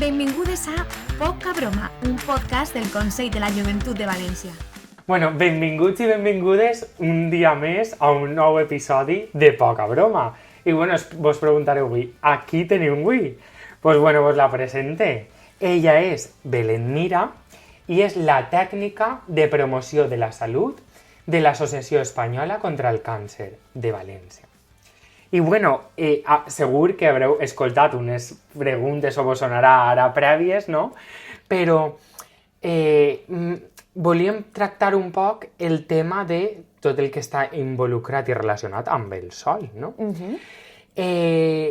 Benvingudes a Poca Broma, un podcast del Consell de la Joventut de València. Bueno, benvinguts i benvingudes un dia més a un nou episodi de Poca Broma. I bueno, vos preguntareu avui, a qui teniu avui? Pues bueno, vos la presente. Ella és Belén Mira i és la tècnica de promoció de la salut de l'Associació Espanyola contra el Càncer de València. I bueno, segur que haureu escoltat unes preguntes o vos sonarà ara prèvies, no? Però volíem tractar un poc el tema de tot el que està involucrat i relacionat amb el sol, no?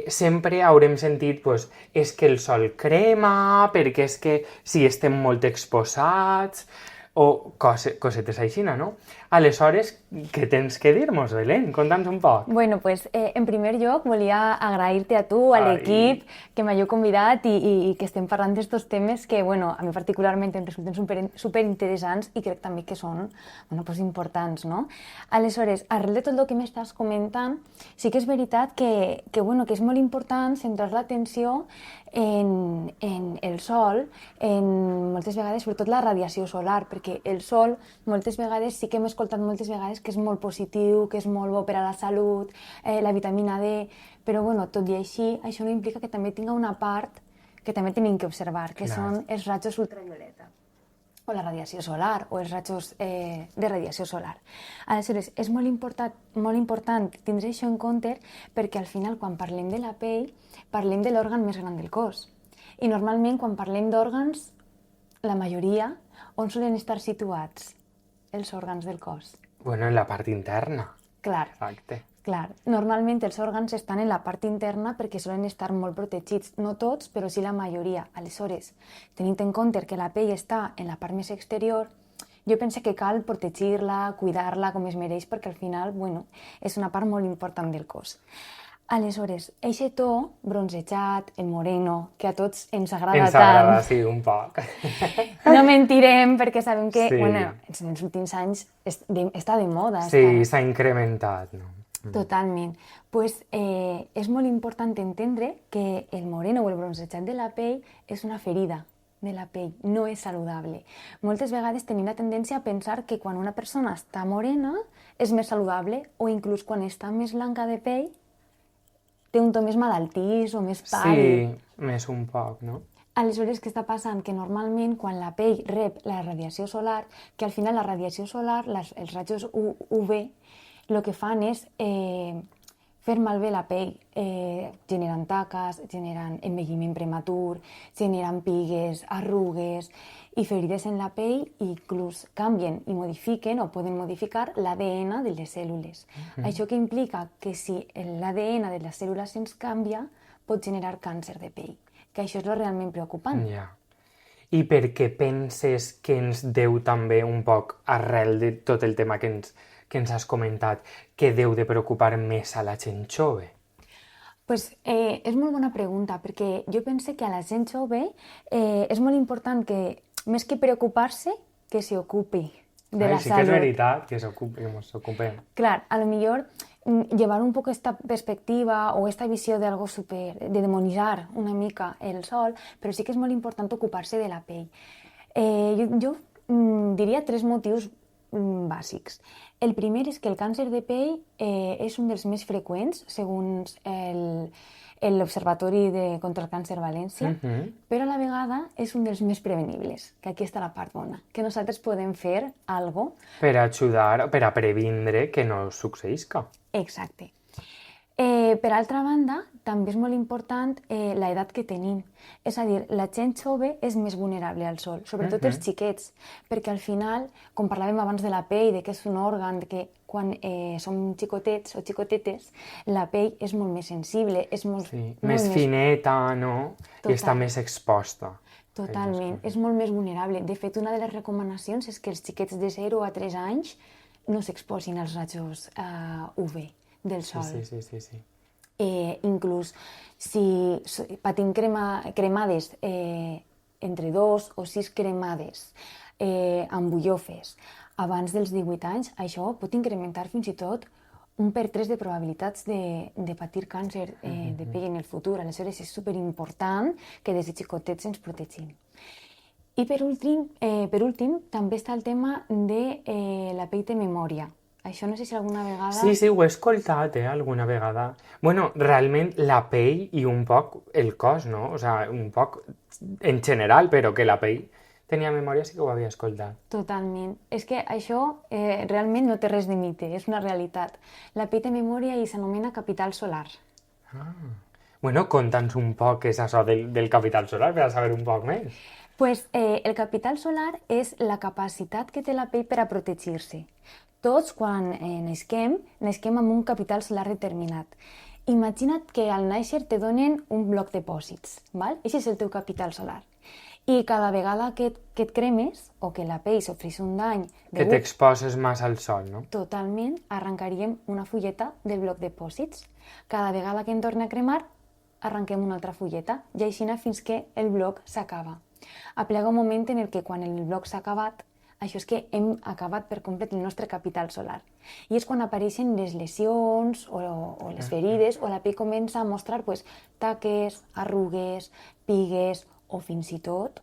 Sempre haurem sentit, pues, és que el sol crema, perquè és que si estem molt exposats, o cosetes així, no? Aleshores, què tens que dir-nos, Belén? Conta'ns un poc. Bueno, pues en primer lloc volia agrair-te a tu, a l'equip, que m'heu convidat i que estem parlant d'estos temes que, bueno, a mi particularment em resulten superinteressants i crec també que són, bueno, pues importants, no? Aleshores, arrel de tot el que m'estàs comentant, sí que és veritat que és molt important centrar l'atenció en el sol, moltes vegades, sobretot la radiació solar, perquè el sol, moltes vegades, sí que hem escoltat moltes vegades que és molt positiu, que és molt bo per a la salut, la vitamina D, però bueno, tot i així, això no implica que també tinga una part que també tenim que observar, que són els rajos ultravioleta, o la radiació solar, o els rajos de radiació solar. Aleshores, és molt important tindre això en compte perquè al final, quan parlem de la pell, parlem de l'òrgan més gran del cos. I normalment, quan parlem d'òrgans, la majoria, on solen estar situats els òrgans del cos? Bueno, en la part interna. Clar. Exacte. Clar. Normalment els òrgans estan en la part interna perquè solen estar molt protegits. No tots, però sí la majoria. Aleshores, tenint en compte que la pell està en la part més exterior, jo penso que cal protegir-la, cuidar-la com es mereix, perquè al final, bueno, és una part molt important del cos. Aleshores, eixe to bronzejat, el moreno, que a tots ens agrada tant... Ens agrada, sí, un poc. No mentirem, perquè sabem que, sí. Bueno, en els últims anys està de moda. Sí, s'ha incrementat, no? Totalment. Pues, és molt important entendre que el moreno o el bronzejat de la pell és una ferida de la pell, no és saludable. Moltes vegades tenim la tendència a pensar que quan una persona està morena és més saludable, o inclús quan està més blanca de pell té un to més malaltís o més pàl·lid. Sí, més un poc, no? Aleshores, què està passant? Que normalment quan la pell rep la radiació solar, que al final la radiació solar, els rajos UV, el que fan és fer malbé la pell, generant taques, generant envelliment prematur, generant pigues, arrugues i ferides en la pell, i inclús canvien i modifiquen o poden modificar l'ADN de les cèl·lules. Això que implica que si l'ADN de les cèl·lules ens canvia, pot generar càncer de pell, que això és el realment preocupant. Ja. I per què penses que ens deu també un poc, arrel de tot el tema que ens has comentat, que deu de preocupar més a la gent jove? Pues, és molt bona pregunta, perquè jo penso que a la gent jove és molt important que, més que preocupar-se, que s'ocupi de la salut. Sí que és veritat que s'ocupem. Clar, a lo millor llevar un poc esta perspectiva o esta visió d'algo de demonitzar una mica el sol, però sí que és molt important ocupar-se de la pell. Jo diria 3 motius bàsics. El primer és que el càncer de pell és un dels més freqüents, segons l'Observatori contra el Càncer València, però a la vegada és un dels més prevenibles, que aquí està la part bona, que nosaltres podem fer alguna cosa per ajudar, per a previndre que no succeïsca. Exacte. Per altra banda, també és molt important l'edat que tenim. És a dir, la gent jove és més vulnerable al sol, sobretot els xiquets, perquè al final, com parlàvem abans de la pell, de que és un òrgan, que quan som xicotets o xicotetes, la pell és molt més sensible, és molt més fineta, no? I està més exposta. Totalment, és molt més vulnerable. De fet, una de les recomanacions és que els xiquets de 0 a 3 anys no s'exposin als rajos UV del sol. Sí. Inclús si patim cremades entre 2 o 6 cremades amb bullofes abans dels 18 anys, això pot incrementar fins i tot un per 3 de probabilitats de patir càncer de pell en el futur. Aleshores, és superimportant que des de xicotets ens protegim. I per últim, també està el tema de la pell de memòria. Això no sé si alguna vegada... Sí, ho he escoltat, alguna vegada. Bueno, realment la pell i un poc el cos, no? O sea, un poc en general, però que la pell tenia memòria sí que ho havia escoltat. Totalment. És que això realment no té res de mite, és una realitat. La pell de memòria i s'anomena capital solar. Bueno, conta'ns un poc què és això del capital solar per a saber un poc més. Pues, el capital solar és la capacitat que té la pell per a protegir-se. Tots, quan naixem amb un capital solar determinat. Imagina't que al néixer te donen un bloc de pòsits, val? Això és el teu capital solar. I cada vegada que et cremes o que la pell sofreix un dany... Que t'exposes massa al sol, no? Totalment, arrencaríem una fulleta del bloc de pòsits. Cada vegada que em torna a cremar, arrenquem una altra fulleta, i així fins que el bloc s'acaba. Aplega un moment en el que quan el bloc s'ha acabat, això és que hem acabat per complet el nostre capital solar. I és quan apareixen les lesions o les ferides o la pell comença a mostrar taques, arrugues, pigues o fins i tot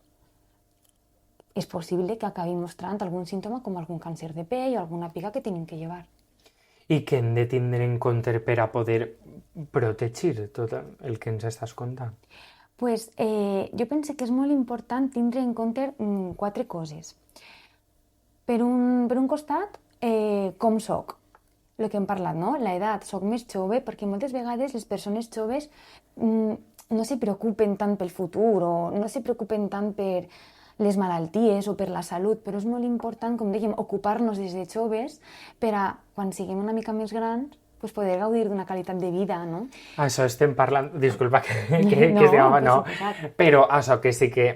és possible que acabi mostrant algun símptoma com algun càncer de pell o alguna piga que tenim que llevar. I què hem de tindre en compte per a poder protegir tot el que ens estàs contant? Pues, jo penso que és molt important tindre en compte 4 coses. Per un costat, com soc, el que hem parlat, no? L'edat, soc més jove, perquè moltes vegades les persones joves no se preocupen tant pel futur o no se preocupen tant per les malalties o per la salut, però és molt important, com dèiem, ocupar-nos des de joves per a, quan siguem una mica més grans, pues poder gaudir d'una qualitat de vida, no? Això estem parlant... Disculpa no, però això que sí que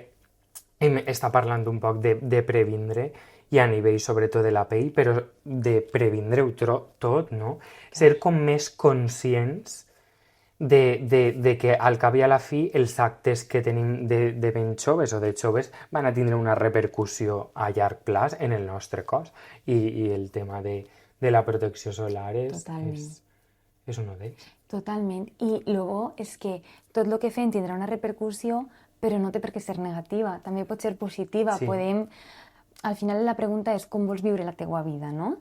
està parlant un poc de previndre i a nivell sobretot de la pell, però de previndre-ho tot, no? Ser com més conscients de que al cap i a la fi els actes que tenim de ben joves o de joves van a tindre una repercussió a llarg plaç en el nostre cos i el tema de la protecció solar és un d'ells. Totalment. I el bo és que tot el que fem tindrà una repercussió, però no té per què ser negativa, també pot ser positiva. Sí. Al final la pregunta és com vols viure la teua vida, no?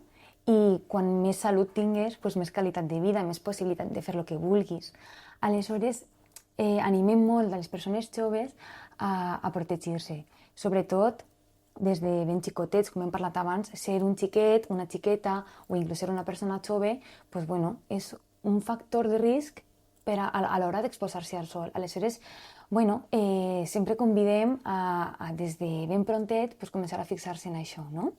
I quan més salut tingues, doncs més qualitat de vida, més possibilitat de fer el que vulguis. Aleshores, animem molt a les persones joves a protegir-se. Sobretot, des de ben xicotets, com hem parlat abans, ser un xiquet, una xiqueta o inclús ser una persona jove, doncs, bueno, és un factor de risc a l'hora d'exposar-se al sol. Aleshores, bueno, sempre convidem des de ben prontet començar a fixar-se en això, no?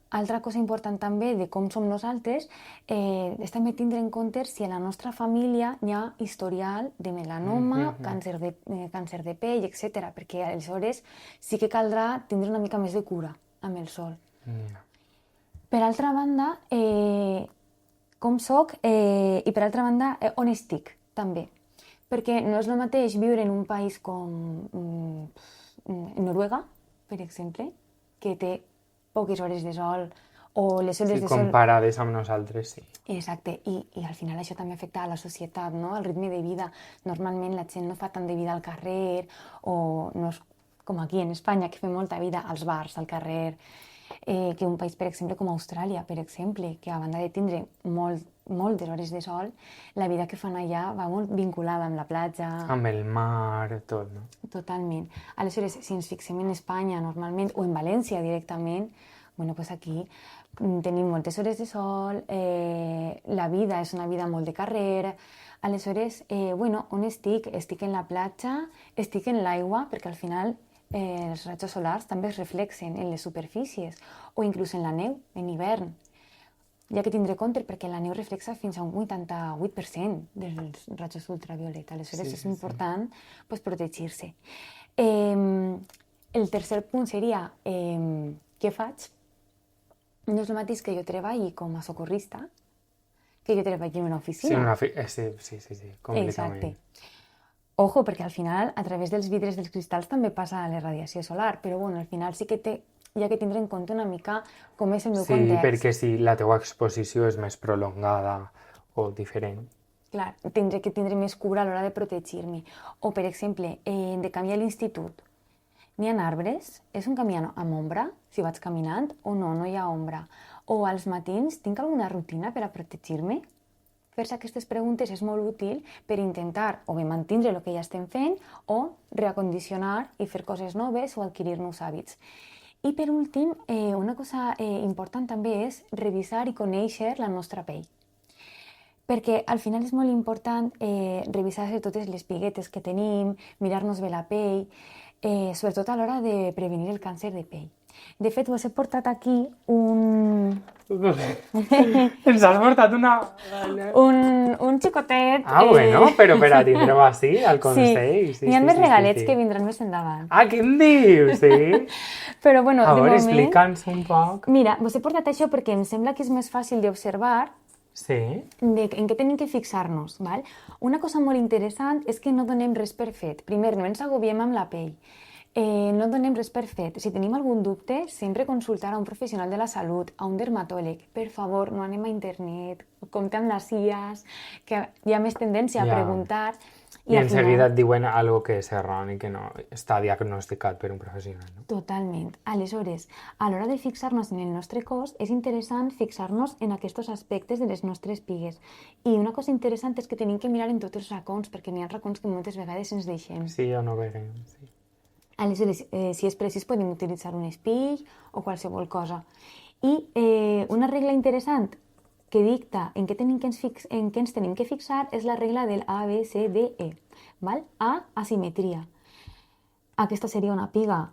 Altra cosa important també de com som nosaltres és també tindre en compte si a la nostra família hi ha historial de melanoma, càncer de pell, etc. Perquè aleshores sí que caldrà tindre una mica més de cura amb el sol. Per altra banda, com soc i per altra banda on estic també. Perquè no és el mateix viure en un país com Noruega, per exemple, que té poques hores de sol o les hores de sol... comparades amb nosaltres, sí. Exacte, i al final això també afecta a la societat, no? Al ritme de vida. Normalment la gent no fa tant de vida al carrer o no és com aquí en Espanya, que fem molta vida als bars, al carrer, que un país, per exemple, com Austràlia, per exemple, que a banda de tindre moltes hores de sol, la vida que fan allà va molt vinculada amb la platja... Amb el mar, tot, no? Totalment. Aleshores, si ens fixem en Espanya normalment, o en València directament, bueno, pues aquí tenim moltes hores de sol, la vida és una vida molt de carrer... Aleshores, bueno, on estic? Estic en la platja, estic en l'aigua, perquè al final els rajos solars també es reflexen en les superfícies, o inclús en la neu, en hivern. Hi ha que tindre compte perquè la neu reflexa fins a un 88% dels rajos ultravioleta. Aleshores és important protegir-se. El tercer punt seria què faig? No és el mateix que jo treballi com a socorrista que jo treballi en una oficina. Sí, completament. Exacte. Ojo, perquè al final, a través dels vidres dels cristalls també passa la radiació solar, però bueno, al final sí que té hi ha que tindre en compte una mica com és el meu Sí, context. perquè si la teua exposició és més prolongada o diferent. Clar, tindré que tindre més cura a l'hora de protegir-me. O, per exemple, de camí a l'institut. N'hi ha arbres? És un camí amb ombra, si vaig caminant, o no, no hi ha ombra? O als matins tinc alguna rutina per a protegir-me? Fer-se aquestes preguntes és molt útil per intentar o bé mantindre el que ja estem fent o reacondicionar i fer coses noves o adquirir nous hàbits. I per últim, una cosa important també és revisar i conèixer la nostra pell. Perquè al final és molt important revisar totes les piguetes que tenim, mirar-nos bé la pell, sobretot a l'hora de prevenir el càncer de pell. De fet, us he portat aquí un Ens has portat xicotet... bueno, però per a tindre-ho així, al Consell. Sí, n'hi ha més regalets que vindran més endavant. Ah, què em dius? Sí? Però bueno, A de veure, moment... explica'ns un poc. Mira, us he portat això perquè em sembla que és més fàcil d'observar Sí? en què tenim que fixar-nos. Val? Una cosa molt interessant és que no donem res per fet. Primer, no ens agobiem amb la pell. No donem res per fet. Si tenim algun dubte, sempre consultar a un professional de la salut, a un dermatòleg. Per favor, no anem a internet, compte amb les IAs, que hi ha més tendència a preguntar. I en seguida et diuen algo que és erroni, que no està diagnosticat per un professional. No? Totalment. Aleshores, a l'hora de fixar-nos en el nostre cos, és interessant fixar-nos en aquests aspectes de les nostres pigues. I una cosa interessant és que tenim que mirar en tots els racons, perquè n'hi ha racons que moltes vegades ens deixem. Sí o no veiem, sí. Aleshores, si és precís, podem utilitzar un espill o qualsevol cosa. I una regla interessant que dicta en què ens tenim que fixar és la regla del ABCDE. Val? A, asimetria. Aquesta seria una piga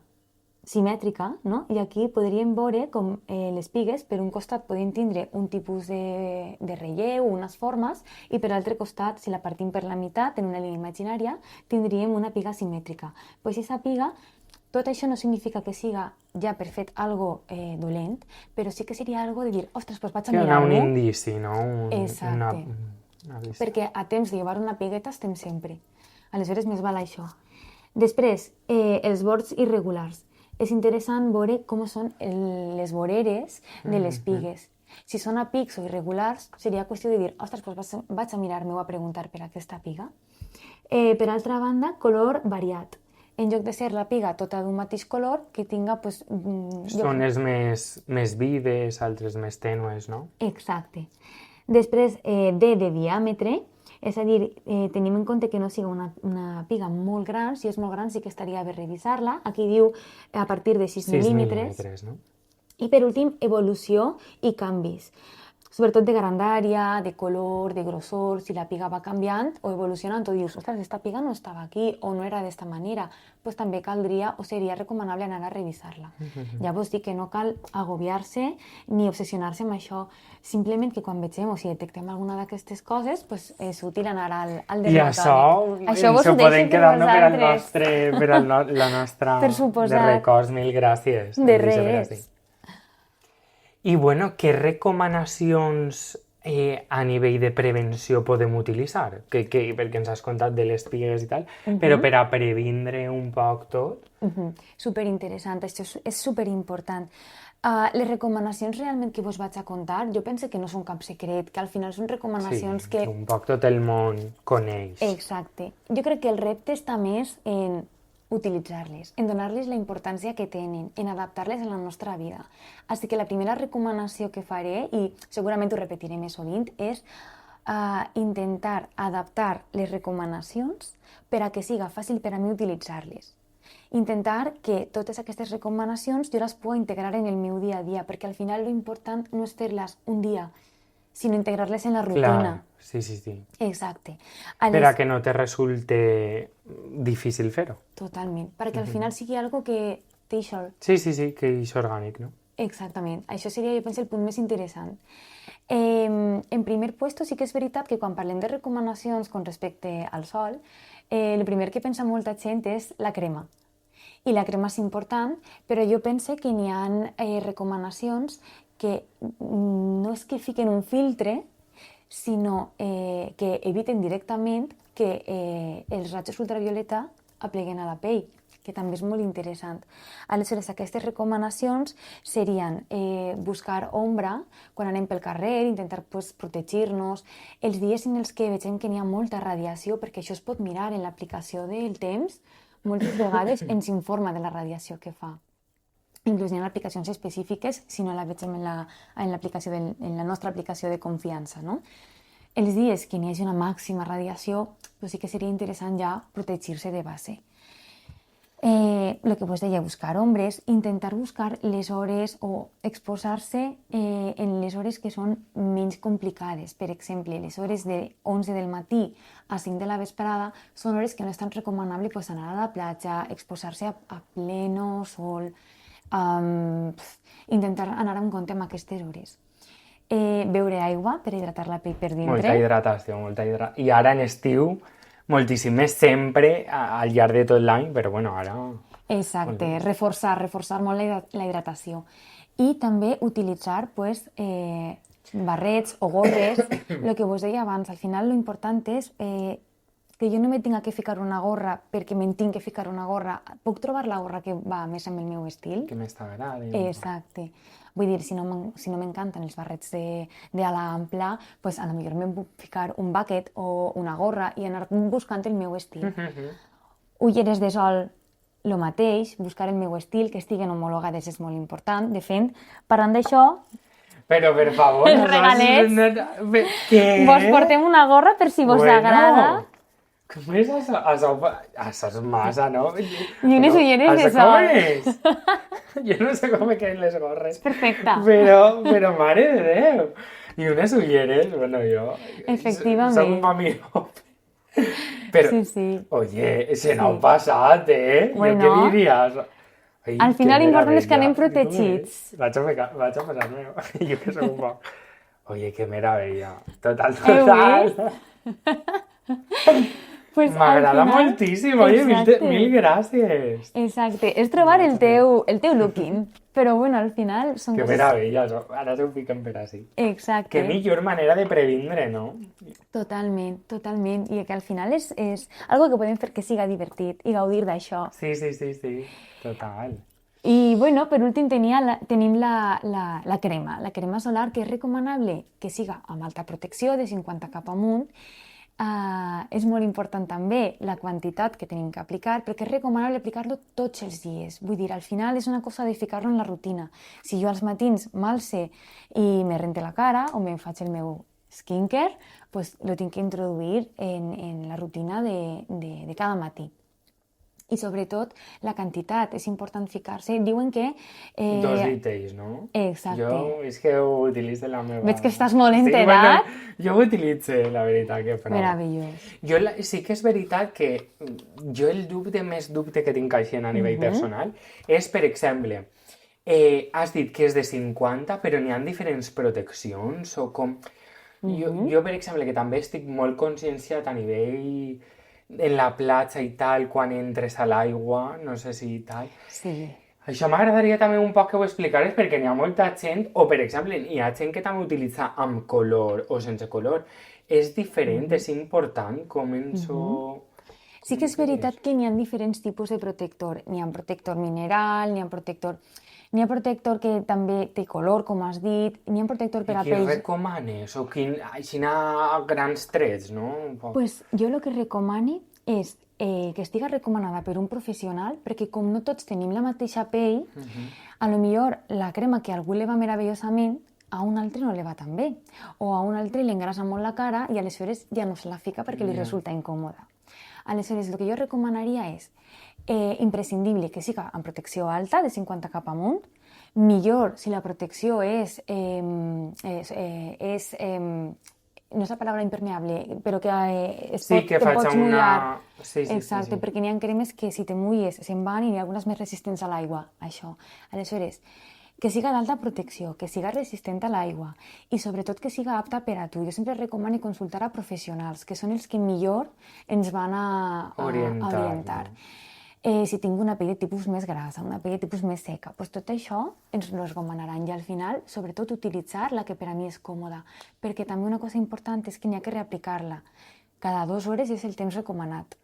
simètrica, no? I aquí podríem veure com les pigues, per un costat podem tindre un tipus de relleu, unes formes, i per l'altre costat, si la partim per la meitat, en una línia imaginària, tindríem una piga simètrica. Pues aquesta piga, tot això no significa que siga ja per fet algo dolent, però sí que seria algo de dir, ostres, doncs vaig a mirar-ho. Un indici, no? Exacte. Perquè a temps de llevar una pigueta estem sempre. Aleshores, més val això. Després, els bords irregulars. És interessant veure com són les voreres de les pigues. Si són a pics o irregulars, seria qüestió de dir, ostres, doncs vaig a mirar-me o a preguntar per aquesta piga. Per altra banda, color variat. En lloc de ser la piga tota d'un mateix color, que tinga... Zones més vives, altres més tènues, no? Exacte. Després, D de diàmetre, és a dir, tenim en compte que no sigui una piga molt gran. Si és molt gran sí que estaria bé revisar-la. Aquí diu a partir de 6 mil·límetres. No? I per últim, evolució i canvis. Sobretot de grandària, de color, de grossor, si la piga va canviant o evolucionant, o dius, ostres, aquesta piga no estava aquí o no era d'esta manera, doncs també caldria o seria recomanable anar a revisar-la. Llavors dic que no cal agobiar-se ni obsessionar-se amb això, simplement que quan vegem o si detectem alguna d'aquestes coses, doncs és útil anar al dermatòleg. I això ho podem quedar per la nostra de records. Mil gràcies. De res. I bueno, què recomanacions a nivell de prevenció podem utilitzar? Perquè ens has contat de les pigues i tal, però per a previndre un poc tot... Superinteressant, això és superimportant. Les recomanacions realment que vos vaig a contar, jo penso que no són cap secret, que al final són recomanacions que... un poc tot el món coneix. Exacte. Jo crec que el repte està més en utilitzar-les, en donar-les la importància que tenen, en adaptar-les a la nostra vida. Així que la primera recomanació que faré, i segurament ho repetiré més sovint, és intentar adaptar les recomanacions per a que siga fàcil per a mi utilitzar-les. Intentar que totes aquestes recomanacions jo les pugui integrar en el meu dia a dia, perquè al final l'important no és fer-les un dia, sinó integrar-les en la rutina. Clar, sí. Exacte. Per a que no te resulte difícil fer-ho. Totalment, perquè al final sigui algo que t'hi sol. Sí, que és orgànic, no? Exactament. Això seria, jo penso, el punt més interessant. En primer puesto, sí que és veritat que quan parlem de recomanacions con respecte al sol, el primer que pensa molta gent és la crema. I la crema és important, però jo penso que n'hi ha recomanacions que no és que fiquen un filtre, sinó que eviten directament que els rajos ultravioleta apleguen a la pell. que també és molt interessant. Aleshores, aquestes recomanacions serien buscar ombra quan anem pel carrer, intentar protegir-nos, els dies en els que vegem que n'hi ha molta radiació, perquè això es pot mirar en l'aplicació del temps, moltes vegades ens informa de la radiació que fa. Inclús hi ha aplicacions específiques si no la vegem en la nostra aplicació de confiança, no? Els dies que n'hi hagi una màxima radiació, doncs sí que seria interessant ja protegir-se de base. El que vos deia, buscar ombres, intentar buscar les hores o exposar-se en les hores que són menys complicades. Per exemple, les hores de 11 del matí a 5 de la vesprada són hores que no és tan recomanable anar a la platja, exposar-se a pleno sol, intentar anar amb compte amb aquestes hores. Beure aigua per hidratar la pell per dintre. Molta hidratació, I ara en estiu, moltíssim més sempre al llarg de tot l'any, però bueno, ara... Exacte, reforçar molt la hidratació. I també utilitzar barrets o gorres, el que vos deia abans. Al final, lo important és que jo no me tinc que ficar una gorra perquè me'n tinc que ficar una gorra. Puc trobar la gorra que va més amb el meu estil? Que més t'agrada. Exacte. Vull dir, si no m'encanten els barrets d'ala ampla, doncs a lo millor me'n puc ficar un bucket o una gorra i anar buscant el meu estil. Ulleres de sol, el mateix, buscar el meu estil, que estiguen homologades és molt important. De fet, parlant d'això... Però, per favor... Els regalets... Què? Vos portem una gorra per si vos agrada. Com és això? Això és massa, no? I unes ulleres de sol. Això com és? Jo no sé com queden les gorres. Perfecte. Però mare de Déu. I unes ulleres, bueno, jo... Efectivament. Soc un mamiop. Però, sí. Oye, se n'ha passat, Bueno. Jo què diries? Ai, al final l'important és que anem protegits. Vaig a passar-me. Jo que soc un poc... Oye, que meravella. Total. Pues m'agrada moltíssim, oye, mil gràcies. Exacte, és trobar el teu looking, però bueno, al final són que coses... meravella, ara s'ho fiquen per així. Exacte. Que millor manera de previndre, no? Totalment, i que al final és algo que podem fer que siga divertit i gaudir d'això. Sí, total. I bueno, per últim tenim la crema solar, que és recomanable que siga amb alta protecció, de 50 cap amunt. És molt important també la quantitat que tenim que aplicar, perquè és recomanable aplicar-lo tots els dies. Vull dir, al final és una cosa de ficar-lo en la rutina. Si jo als matins m'alce i me rente la cara o me'n faig el meu skincare, pues lo tinc que introduir en la rutina de cada matí. I sobretot la quantitat, és important ficar-se. Diuen que... 2 litres, no? Exacte. Jo és que ho utilitzo la meva... Veig que estàs molt enterat. Sí, bueno, jo ho utilitzo, la veritat, que prou. Meravellós. Sí que és veritat que jo el més dubte que tinc així a nivell personal és, per exemple, has dit que és de 50, però n'hi ha diferents proteccions o com... Jo, per exemple, que també estic molt conscienciat a nivell... en la platja i tal, quan entres a l'aigua, no sé si tal... Sí. Això m'agradaria també un poc que ho explicares, perquè n'hi ha molta gent, o per exemple, hi ha gent que també utilitza amb color o sense color. És diferent, és important, començo... Sí que és veritat que n'hi ha diferents tipus de protector. N'hi ha protector mineral, n'hi ha protector que també té color, com has dit, n'hi ha protector per a pells... I què recomanes? O quina grans trets, no? Pues jo el que recomane és que estiga recomanada per un professional, perquè com no tots tenim la mateixa pell, a lo millor la crema que a algú li va meravellosament, a un altre no li va tan bé. O a un altre li engrassa molt la cara i aleshores ja no se la fica perquè li resulta incòmoda. Aleshores, el que jo recomanaria és imprescindible que siga amb protecció alta, de 50 cap amunt, millor si la protecció és no és la paraula impermeable, però que te pots mullar. Exacte, perquè n'hi ha cremes que si te mulles se'n van i n'hi ha algunes més resistents a l'aigua, això. Aleshores, que siga d'alta protecció, que siga resistent a l'aigua i sobretot que siga apta per a tu. Jo sempre recomano consultar a professionals, que són els que millor ens van a orientar. Si tinc una pell de tipus més grassa, una pell de tipus més seca, doncs tot això ens ho recomanaran. I al final, sobretot, utilitzar la que per a mi és còmoda, perquè també una cosa important és que n'hi ha que reaplicar-la. cada 2 hores és el temps recomanat.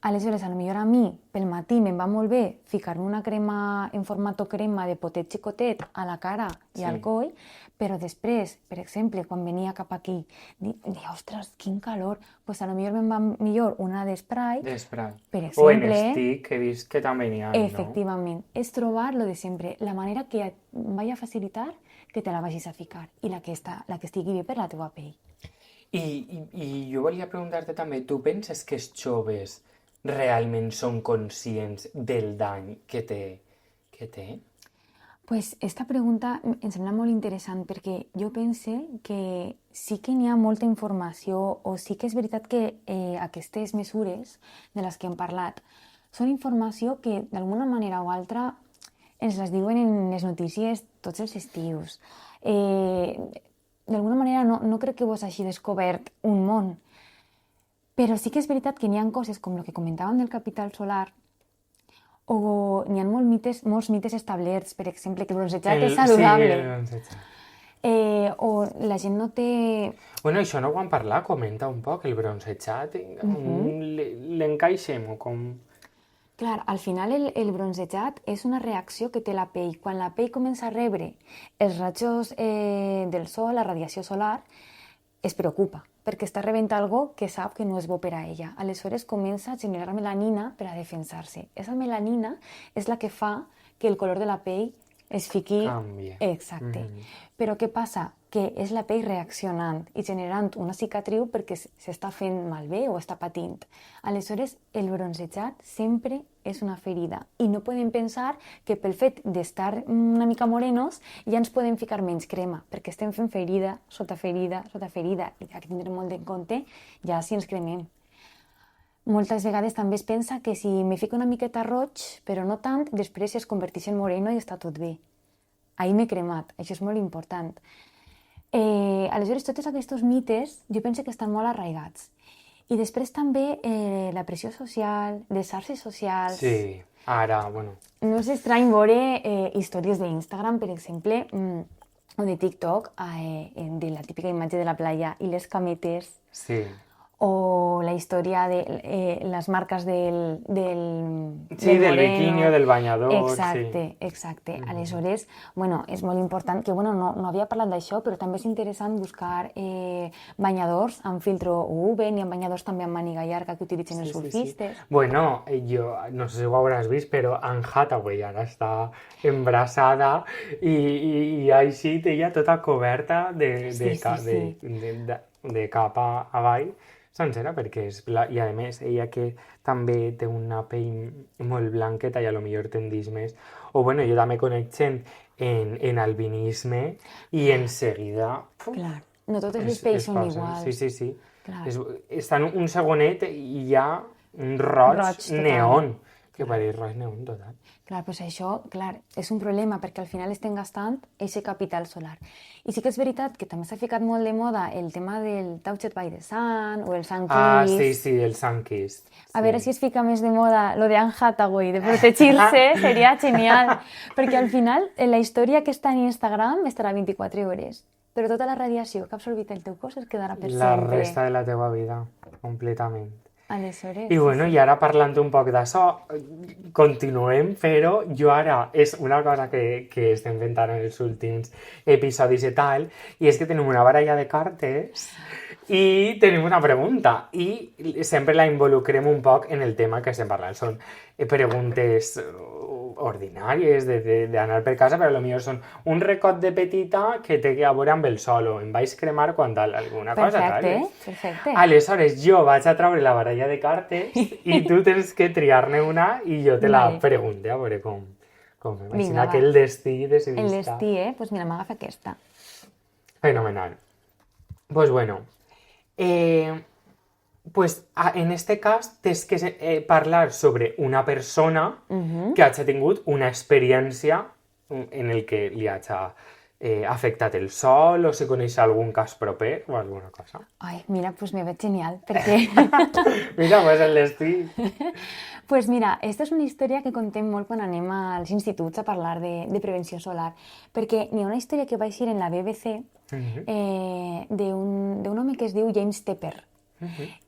Aleshores, potser a mi, pel matí, me'n va molt bé ficar-me una crema en formato crema de potet xicotet a la cara i al coll, però després, per exemple, quan venia cap aquí, deia, ostres, quin calor, doncs potser me'n va millor una d'esprai, per exemple. O en stick, he vist que també n'hi ha, no? Efectivament, és trobar lo de sempre, la manera que et vagi a facilitar que te la vagis a ficar i la que estigui bé per la teva pell. I jo volia preguntar-te també, tu penses que els joves realment són conscients del dany que té? Pues esta pregunta em sembla molt interessant perquè jo pense que sí que n'hi ha molta informació o sí que és veritat que aquestes mesures de les que hem parlat són informació que d'alguna manera o altra ens les diuen en les notícies tots els estius. D'alguna manera no crec que vos hagi descobert un món, però sí que és veritat que n'hi ha coses com el que comentàvem del capital solar o n'hi ha molts mites establerts, per exemple, que el bronzejat és saludable. Sí, el bronzejat. O la gent no té... Bueno, això no ho vam parlar, comenta un poc, el bronzejat, l'encaixem o com... Clar, al final el bronzejat és una reacció que té la pell. Quan la pell comença a rebre els rajos del sol, la radiació solar, es preocupa, perquè està rebent algo que sap que no és bo per a ella. Aleshores comença a generar melanina per a defensar-se. Aquesta melanina és la que fa que el color de la pell es fiqui... Canvia. Exacte. Però què passa? Que és la pell reaccionant i generant una cicatriu perquè s'està fent malbé o està patint. Aleshores, el bronzejat sempre és una ferida i no podem pensar que pel fet d'estar una mica morenos ja ens podem ficar menys crema, perquè estem fent ferida sota ferida sota ferida i aquí tindrem molt en compte ja si ens cremem. Moltes vegades també es pensa que si me fico una miqueta roig, però no tant, després es converteix en moreno i està tot bé. Ahir m'he cremat, això és molt important. Aleshores, tots aquests mites jo penso que estan molt arraigats. I després també la pressió social, les xarxes socials... Sí, ara, bueno... No és estrany veure històries d'Instagram, per exemple, o de TikTok, de la típica imatge de la playa i les cametes... Sí. O la història de les marques del Sí, del bikini o del banyador. Exacte. Aleshores, bueno, és molt important que, bueno, no havia parlat d'això, però també és interessant buscar banyadors amb filtro UV, ni amb banyadors també amb màniga llarga que utilitzen els surfistes. Sí. Bueno, jo no sé si ho hauràs vist, però Anne Hathaway ara està embarassada i així té ella tota coberta de cap a avall, sencera, perquè és i a més ella que també té una pell molt blanqueta i a lo millor tendeix més, o bueno, jo també conec gent en albinisme i en seguida... Clar, no totes les pells són iguals. Sí. Estan un segonet i hi ha un roig neon, que pareix roig neon total. Clar, doncs això, és un problema perquè al final estem gastant aquest capital solar. I sí que és veritat que també s'ha ficat molt de moda el tema del Touched by the Sun o el Sun Kiss. Sí, el Sun Kiss. A veure si es fica més de moda lo de Anne Hathaway, de protegir-se, seria genial. Perquè al final la història que està en Instagram estarà 24 hores. Però tota la radiació que ha absorbit el teu cos es quedarà per sempre. La resta de la teva vida, completament. Aleshores... I bueno, i ara parlant un poc d'això, continuem, però jo ara, és una cosa que estem fent ara en els últims episodis i tal, i és que tenim una baralla de cartes i tenim una pregunta, i sempre la involucrem un poc en el tema que estem parlant. Són preguntes ordinàries d'anar per casa, però potser són un recot de petita que té a veure amb el sol o em vaig cremar quan alguna cosa tal. Perfecte. Aleshores, jo vaig a treure la baralla de cartes i tu tens que triar-ne una i jo te la pregunte, a veure com fem. Vinga, que el destí decidista. El destí, Doncs mira, m'agafa aquesta. Fenomenal. Pues bueno, pues en este cas tens que parlar sobre una persona que hagi tingut una experiència en el que li hagi afectat el sol o si coneix algun cas proper o alguna cosa. Ai, mira, pues me veig genial, perquè... Mira, pues el destí. Pues mira, aquesta és una història que contem molt quan anem als instituts a parlar de prevenció solar, perquè n'hi ha una història que va eixir en la BBC d'un home que es diu James Tepper.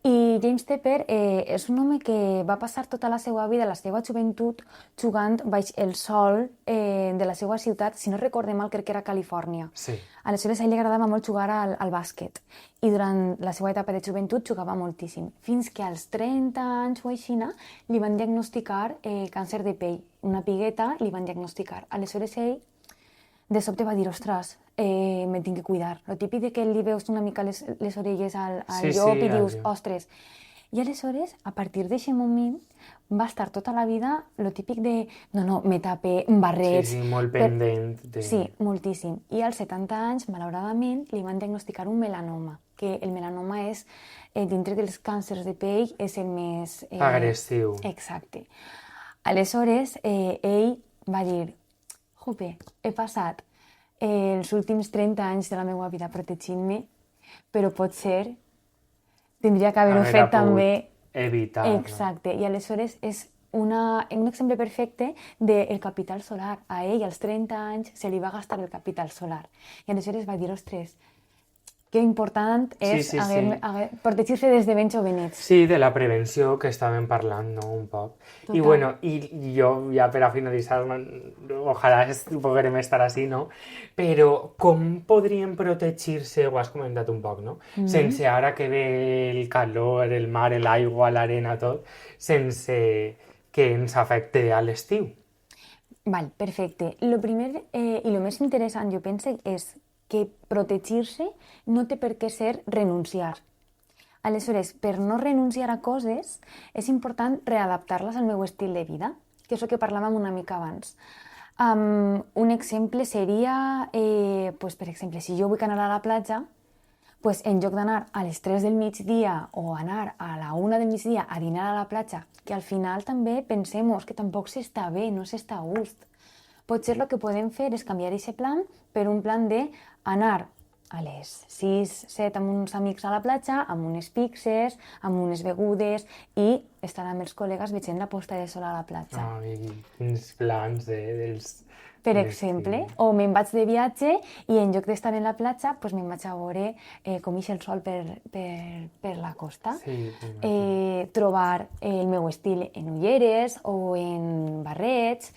I I James Tepper és un home que va passar tota la seva vida, la seva joventut, jugant baix el sol de la seva ciutat, si no recordem mal, crec que era Califòrnia. Sí. Aleshores, a ell li agradava molt jugar al bàsquet i durant la seva etapa de joventut jugava moltíssim, fins que als 30 anys o així li van diagnosticar càncer de pell, una pigueta li van diagnosticar. Aleshores, ell de sobte va dir, ostres, me tinc que cuidar. Lo típic de que li veus una mica les orelles al llop i dius, ostres. I aleshores, a partir d'aquest moment, va estar tota la vida lo típic de, no, me tape barrets... Sí, molt pendent. Sí, moltíssim. I als 70 anys, malauradament, li van diagnosticar un melanoma, que el melanoma és, dintre dels càncers de pell, és el més... agressiu. Exacte. Aleshores, ell va dir, jope, he passat els últims 30 anys de la meva vida protegint-me, però potser tindria que haver-ho fet també... evitar. Exacte. I aleshores és un exemple perfecte del capital solar. A ell, als 30 anys, se li va gastar el capital solar. I aleshores va dir, ostres, que important és protegir-se des de ben jovenets. Sí, de la prevenció que estàvem parlant, no? Un poc. Total. I bueno, i jo ja per a finalitzar, ojalà poguem estar així, no? Però com podríem protegir-se, ho has comentat un poc, no? Sense ara que ve el calor, el mar, l'aigua, l'arena, tot, sense que ens afecte a l'estiu. Val, perfecte. Lo primer i lo més interessant, jo penso, és que protegir-se no té per què ser renunciar. Aleshores, per no renunciar a coses, és important readaptar-les al meu estil de vida, que és el que parlàvem una mica abans. Un exemple seria, per exemple, si jo vull anar a la platja, en lloc d'anar a les 3 del migdia o anar a la 1 del migdia a dinar a la platja, que al final també pensem que tampoc s'està bé, no s'està a gust. Potser el que podem fer és canviar aquest plan per un plan d'anar a les 6-7 amb uns amics a la platja, amb unes pixes, amb unes begudes i estar amb els col·legues veient la posta de sol a la platja. Ai, quins plans dels... Per exemple, o me'n vaig de viatge i en lloc d'estar en la platja me'n vaig a veure com ix el sol per la costa. Sí, trobar el meu estil en ulleres o en barrets.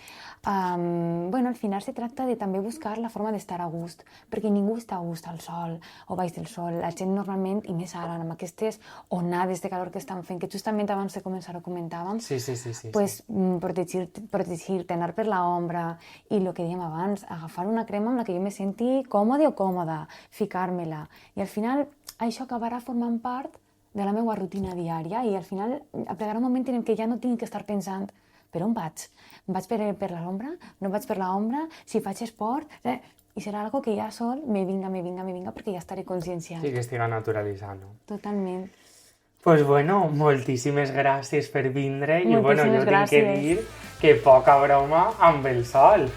Al final se tracta de també buscar la forma d'estar a gust, perquè ningú està a gust al sol o baix del sol. La gent normalment, i més ara, amb aquestes onades de calor que estan fent, que justament abans de començar ho comentàvem, protegir-te, anar per l'ombra i el que dèiem abans, agafar una crema amb la que jo me senti còmode o còmoda, ficar-me-la. I al final això acabarà formant part de la meva rutina diària i al final plegarà un moment en què ja no tinc que estar pensant per on vaig? Vaig per l'ombra? No vaig per l'ombra? Si faig esport? I serà algo que ja sol me vinga, perquè ja estaré conscienciant. Sí, que estiga naturalitzant, no? Totalment. Pues bueno, moltíssimes gràcies per vindre i bueno, jo gràcies. tinc que dir que poca broma amb el sol.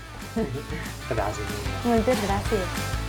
Gràcies. Moltes gràcies.